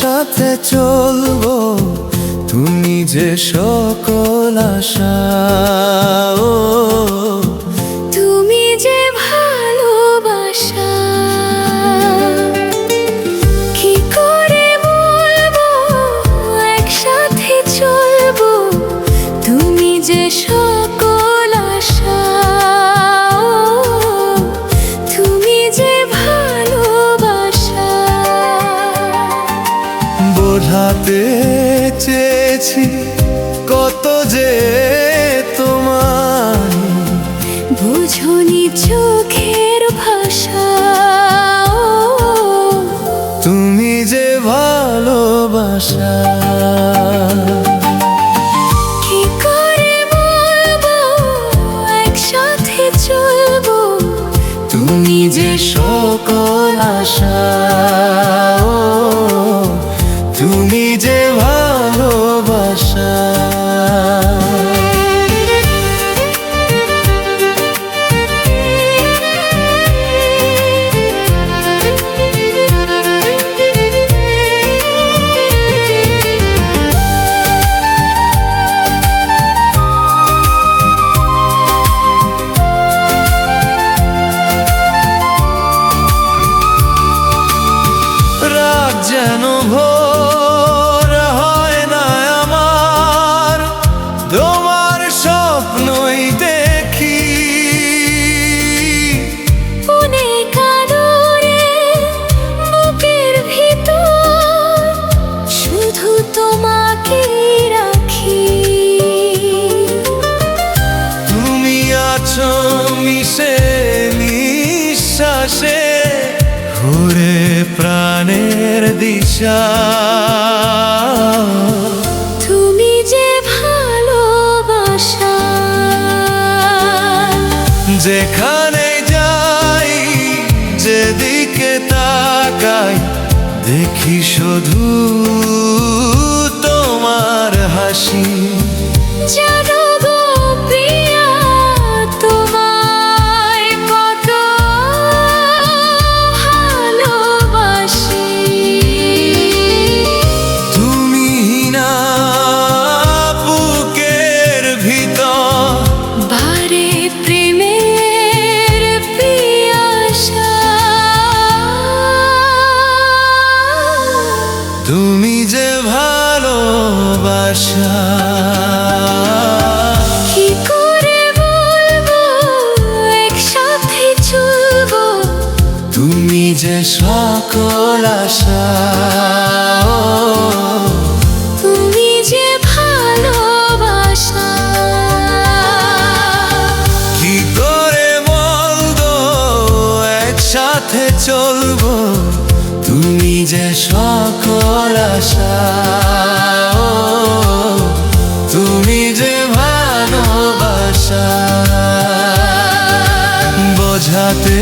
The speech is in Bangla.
একসাথে চলবো, তুমি যে সকল আশা। ও তুমি যে ভালোবাসা, কি করে বলবো একসাথে চলবো, তুমি যে সকল আশা। তুমি যে ভালোবাসা, বোঝাতে চেয়েছি কত যে তোমায়, বুঝনি চোখের ভাষা। তুমি যে ভালোবাসা। কি করে বলবো একসাথে চলবো, তুমি যে সকল আশা। তুমি যে ভালোবাসা। রাত যেন ভোর হয় না আমার, তোমার স্বপ্নই দেখি। অনেক আদরে বুকের ভিতর শুধু তোমাকে রাখি। তুমি আছো মিশে নিঃশ্বাসে, ঘুরে প্রাণের দিশা। তুমি যে ভালোবাসা, যেখানে যাই যেদিকে তাকাই, দেখি শুধু তোমার হাসি। জানো গো প্রিয়া, তোমায় কত ভালোবাসি। তুমি না বুকের ভিতর বারে প্রেমের পিয়াসা। তুমি যে ভালোবাসা। কি করে বলবো একসাথে চলবো, তুমি যে সকল আশা। তুমি যে ভালোবাসা। কি করে বলবো একসাথে চলবো, তুমি যে সকল আশা। তুমি যে ভালোবাসা। বোঝাতে